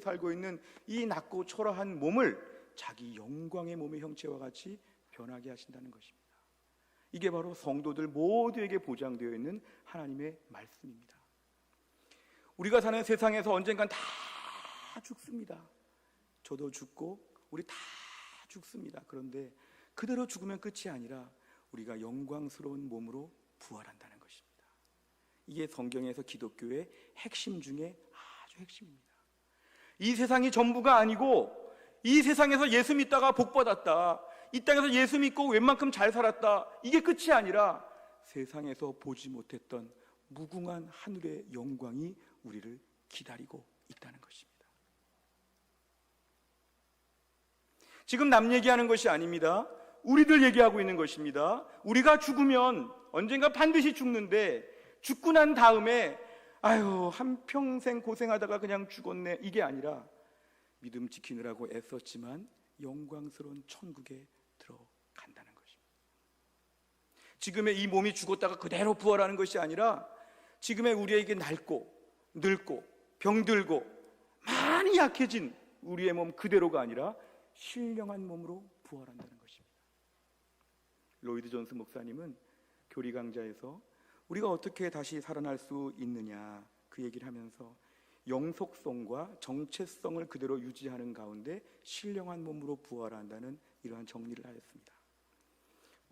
살고 있는 이 낮고 초라한 몸을 자기 영광의 몸의 형체와 같이 변하게 하신다는 것입니다. 이게 바로 성도들 모두에게 보장되어 있는 하나님의 말씀입니다. 우리가 사는 세상에서 언젠간 다 죽습니다. 저도 죽고 우리 다 죽습니다. 그런데 그대로 죽으면 끝이 아니라 우리가 영광스러운 몸으로 부활한다는 것입니다. 이게 성경에서 기독교의 핵심 중에 아주 핵심입니다. 이 세상이 전부가 아니고 이 세상에서 예수 믿다가 복 받았다, 이 땅에서 예수 믿고 웬만큼 잘 살았다, 이게 끝이 아니라 세상에서 보지 못했던 무궁한 하늘의 영광이 우리를 기다리고 있다는 것입니다. 지금 남 얘기하는 것이 아닙니다. 우리들 얘기하고 있는 것입니다. 우리가 죽으면 언젠가 반드시 죽는데 죽고 난 다음에 아유 한평생 고생하다가 그냥 죽었네, 이게 아니라 믿음 지키느라고 애썼지만 영광스러운 천국에 들어간다는 것입니다. 지금의 이 몸이 죽었다가 그대로 부활하는 것이 아니라 지금의 우리에게 낡고 늙고 병들고 많이 약해진 우리의 몸 그대로가 아니라 신령한 몸으로 부활한다는 것입니다. 로이드 존스 목사님은 교리 강좌에서 우리가 어떻게 다시 살아날 수 있느냐 그 얘기를 하면서 영속성과 정체성을 그대로 유지하는 가운데 신령한 몸으로 부활한다는 이러한 정리를 하였습니다.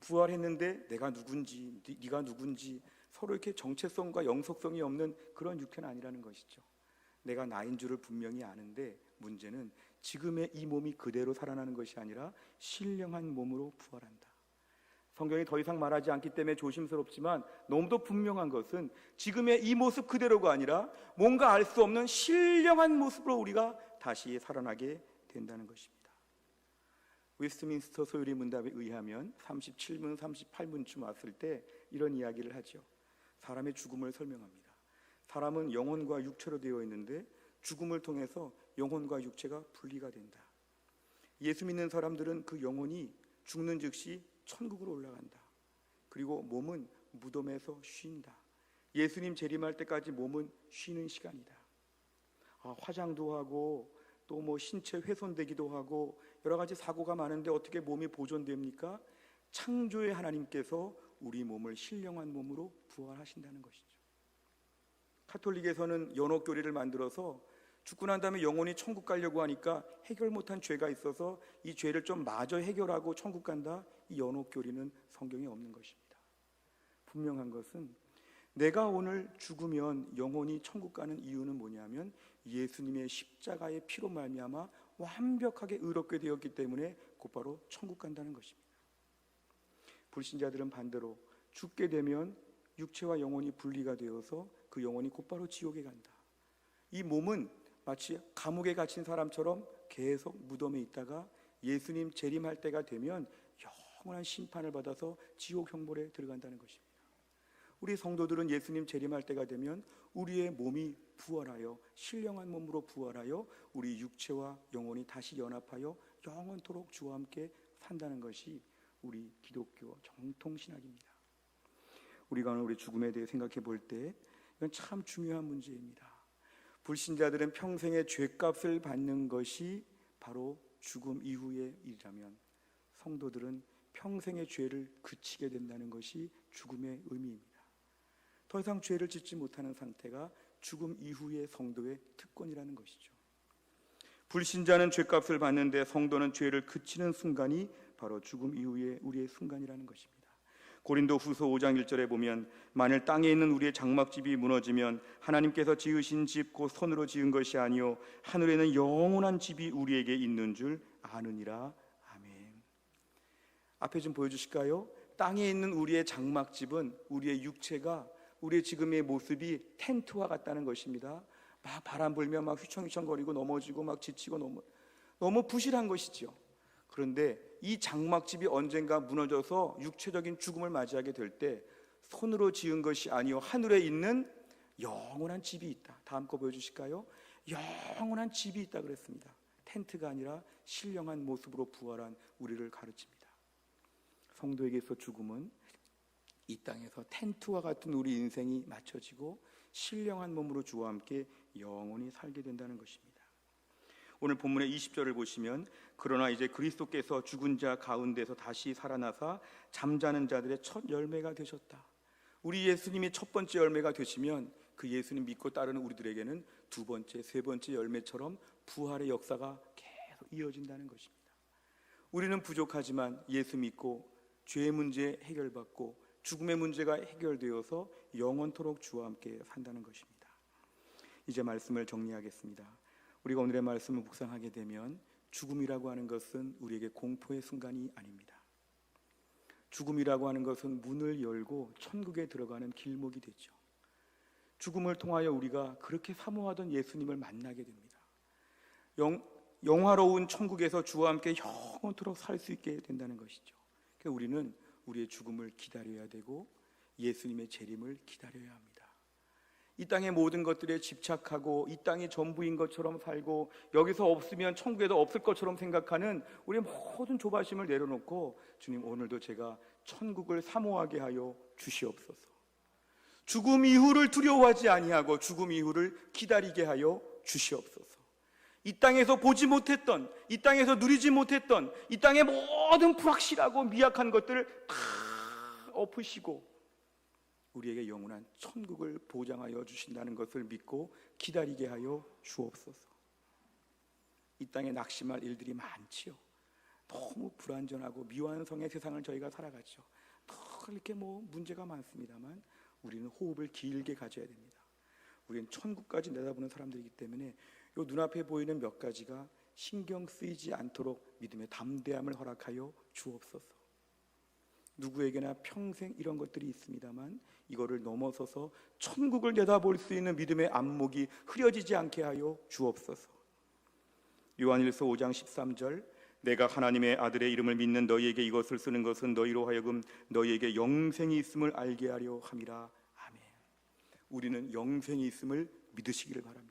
부활했는데 내가 누군지 네가 누군지 서로 이렇게 정체성과 영속성이 없는 그런 육체는 아니라는 것이죠. 내가 나인 줄을 분명히 아는데 문제는 지금의 이 몸이 그대로 살아나는 것이 아니라 신령한 몸으로 부활한다. 성경이 더 이상 말하지 않기 때문에 조심스럽지만 너무도 분명한 것은 지금의 이 모습 그대로가 아니라 뭔가 알 수 없는 신령한 모습으로 우리가 다시 살아나게 된다는 것입니다. 웨스트민스터 소요리 문답에 의하면 37문, 38문쯤 왔을 때 이런 이야기를 하죠. 사람의 죽음을 설명합니다. 사람은 영혼과 육체로 되어 있는데 죽음을 통해서 영혼과 육체가 분리가 된다. 예수 믿는 사람들은 그 영혼이 죽는 즉시 천국으로 올라간다. 그리고 몸은 무덤에서 쉰다. 예수님 재림할 때까지 몸은 쉬는 시간이다. 화장도 하고 또 뭐 신체 훼손되기도 하고 여러 가지 사고가 많은데 어떻게 몸이 보존됩니까? 창조의 하나님께서 우리 몸을 신령한 몸으로 부활하신다는 것이죠. 카톨릭에서는 연옥교리를 만들어서 죽고 난 다음에 영혼이 천국 가려고 하니까 해결 못한 죄가 있어서 이 죄를 좀 마저 해결하고 천국 간다. 이 연옥교리는 성경에 없는 것입니다. 분명한 것은 내가 오늘 죽으면 영혼이 천국 가는 이유는 뭐냐면 예수님의 십자가의 피로 말미암아 완벽하게 의롭게 되었기 때문에 곧바로 천국 간다는 것입니다. 불신자들은 반대로 죽게 되면 육체와 영혼이 분리가 되어서 그 영혼이 곧바로 지옥에 간다. 이 몸은 마치 감옥에 갇힌 사람처럼 계속 무덤에 있다가 예수님 재림할 때가 되면 영원한 심판을 받아서 지옥 형벌에 들어간다는 것입니다. 우리 성도들은 예수님 재림할 때가 되면 우리의 몸이 부활하여 신령한 몸으로 부활하여 우리 육체와 영혼이 다시 연합하여 영원토록 주와 함께 산다는 것이 우리 기독교 정통 신학입니다. 우리가 오늘 우리 죽음에 대해 생각해 볼 때 이건 참 중요한 문제입니다. 불신자들은 평생의 죄값을 받는 것이 바로 죽음 이후의 일이라면 성도들은 평생의 죄를 그치게 된다는 것이 죽음의 의미입니다. 더 이상 죄를 짓지 못하는 상태가 죽음 이후의 성도의 특권이라는 것이죠. 불신자는 죄값을 받는데 성도는 죄를 그치는 순간이 바로 죽음 이후의 우리의 순간이라는 것입니다. 고린도후서 5장 1절에 보면 만일 땅에 있는 우리의 장막집이 무너지면 하나님께서 지으신 집 곧 손으로 지은 것이 아니요 하늘에는 영원한 집이 우리에게 있는 줄 아느니라. 아멘. 앞에 좀 보여주실까요? 땅에 있는 우리의 장막집은 우리의 육체가 우리의 지금의 모습이 텐트와 같다는 것입니다. 막 바람 불면 막 휘청휘청거리고 넘어지고 막 지치고 너무 부실한 것이죠. 그런데 이 장막집이 언젠가 무너져서 육체적인 죽음을 맞이하게 될 때 손으로 지은 것이 아니요 하늘에 있는 영원한 집이 있다. 다음 거 보여주실까요? 영원한 집이 있다 그랬습니다. 텐트가 아니라 신령한 모습으로 부활한 우리를 가르칩니다. 성도에게서 죽음은 이 땅에서 텐트와 같은 우리 인생이 맞춰지고 신령한 몸으로 주와 함께 영원히 살게 된다는 것입니다. 오늘 본문의 20절을 보시면 그러나 이제 그리스도께서 죽은 자 가운데서 다시 살아나사 잠자는 자들의 첫 열매가 되셨다. 우리 예수님이 첫 번째 열매가 되시면 그 예수님 믿고 따르는 우리들에게는 두 번째, 세 번째 열매처럼 부활의 역사가 계속 이어진다는 것입니다. 우리는 부족하지만 예수 믿고 죄의 문제 해결받고 죽음의 문제가 해결되어서 영원토록 주와 함께 산다는 것입니다. 이제 말씀을 정리하겠습니다. 우리가 오늘의 말씀을 묵상하게 되면 죽음이라고 하는 것은 우리에게 공포의 순간이 아닙니다. 죽음이라고 하는 것은 문을 열고 천국에 들어가는 길목이 되죠. 죽음을 통하여 우리가 그렇게 사모하던 예수님을 만나게 됩니다. 영화로운 천국에서 주와 함께 영원토록 살 수 있게 된다는 것이죠. 그러니까 우리는 우리의 죽음을 기다려야 되고 예수님의 재림을 기다려야 합니다. 이 땅의 모든 것들에 집착하고 이 땅이 전부인 것처럼 살고 여기서 없으면 천국에도 없을 것처럼 생각하는 우리의 모든 조바심을 내려놓고 주님 오늘도 제가 천국을 사모하게 하여 주시옵소서. 죽음 이후를 두려워하지 아니하고 죽음 이후를 기다리게 하여 주시옵소서. 이 땅에서 보지 못했던, 이 땅에서 누리지 못했던 이 땅의 모든 불확실하고 미약한 것들을 다 엎으시고 우리에게 영원한 천국을 보장하여 주신다는 것을 믿고 기다리게 하여 주옵소서. 이 땅에 낙심할 일들이 많지요. 너무 불완전하고 미완성의 세상을 저희가 살아가죠. 더 이렇게 문제가 많습니다만 우리는 호흡을 길게 가져야 됩니다. 우리는 천국까지 내다보는 사람들이기 때문에 요 눈앞에 보이는 몇 가지가 신경 쓰이지 않도록 믿음의 담대함을 허락하여 주옵소서. 누구에게나 평생 이런 것들이 있습니다만 이거를 넘어서서 천국을 내다볼 수 있는 믿음의 안목이 흐려지지 않게 하여 주옵소서. 요한일서 5장 13절, 내가 하나님의 아들의 이름을 믿는 너희에게 이것을 쓰는 것은 너희로 하여금 너희에게 영생이 있음을 알게 하려 함이라. 아멘. 우리는 영생이 있음을 믿으시기를 바랍니다.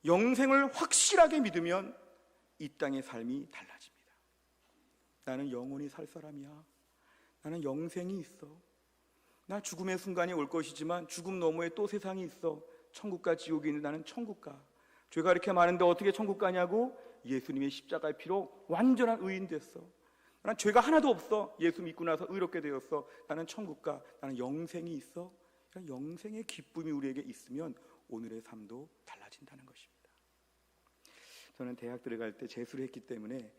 영생을 확실하게 믿으면 이 땅의 삶이 달라집니다. 나는 영원히 살 사람이야. 나는 영생이 있어. 나 죽음의 순간이 올 것이지만 죽음 너머에 또 세상이 있어. 천국과 지옥이 있는 나는 천국 가. 죄가 이렇게 많은데 어떻게 천국 가냐고? 예수님의 십자가의 피로 완전한 의인 됐어. 나는 죄가 하나도 없어. 예수 믿고 나서 의롭게 되었어. 나는 천국 가. 나는 영생이 있어. 영생의 기쁨이 우리에게 있으면 오늘의 삶도 달라진다는 것입니다. 저는 대학 들어갈 때 재수를 했기 때문에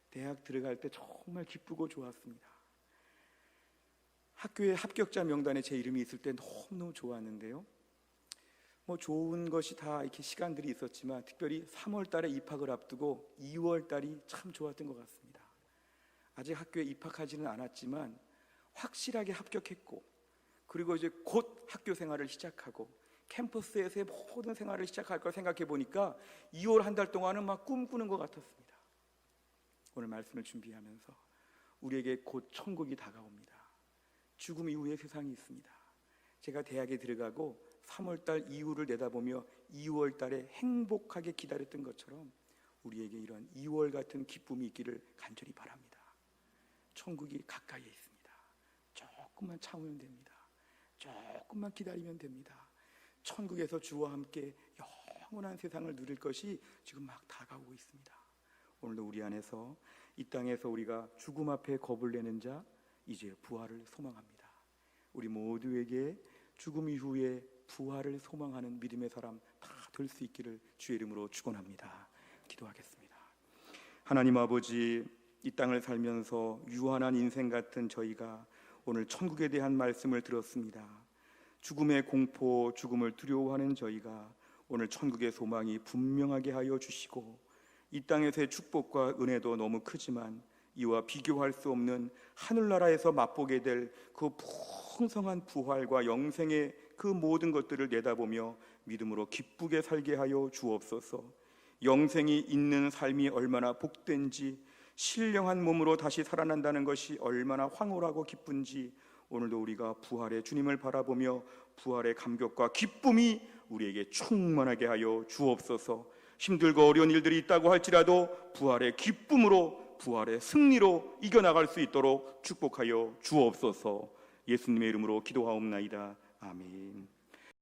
대학 들어갈 때 정말 기쁘고 좋았습니다. 학교의 합격자 명단에 제 이름이 있을 때 너무너무 좋았는데요. 좋은 것이 다 이렇게 시간들이 있었지만 특별히 3월 달에 입학을 앞두고 2월 달이 참 좋았던 것 같습니다. 아직 학교에 입학하지는 않았지만 확실하게 합격했고, 그리고 이제 곧 학교 생활을 시작하고 캠퍼스에서의 모든 생활을 시작할 걸 생각해 보니까 2월 한 달 동안은 막 꿈꾸는 것 같았습니다. 오늘 말씀을 준비하면서 우리에게 곧 천국이 다가옵니다. 죽음 이후의 세상이 있습니다. 제가 대학에 들어가고 3월 달 이후를 내다보며 2월 달에 행복하게 기다렸던 것처럼 우리에게 이런 2월 같은 기쁨이 있기를 간절히 바랍니다. 천국이 가까이에 있습니다. 조금만 참으면 됩니다. 조금만 기다리면 됩니다. 천국에서 주와 함께 영원한 세상을 누릴 것이 지금 막 다가오고 있습니다. 오늘도 우리 안에서 이 땅에서 우리가 죽음 앞에 겁을 내는 자, 이제 부활을 소망합니다. 우리 모두에게 죽음 이후에 부활을 소망하는 믿음의 사람 다 될 수 있기를 주의 이름으로 축원합니다. 기도하겠습니다. 하나님 아버지, 이 땅을 살면서 유한한 인생 같은 저희가 오늘 천국에 대한 말씀을 들었습니다. 죽음의 공포, 죽음을 두려워하는 저희가 오늘 천국의 소망이 분명하게 하여 주시고, 이 땅에서의 축복과 은혜도 너무 크지만 이와 비교할 수 없는 하늘나라에서 맛보게 될 그 풍성한 부활과 영생의 그 모든 것들을 내다보며 믿음으로 기쁘게 살게 하여 주옵소서. 영생이 있는 삶이 얼마나 복된지, 신령한 몸으로 다시 살아난다는 것이 얼마나 황홀하고 기쁜지 오늘도 우리가 부활의 주님을 바라보며 부활의 감격과 기쁨이 우리에게 충만하게 하여 주옵소서. 힘들고 어려운 일들이 있다고 할지라도 부활의 기쁨으로, 부활의 승리로 이겨나갈 수 있도록 축복하여 주옵소서. 예수님의 이름으로 기도하옵나이다. 아멘.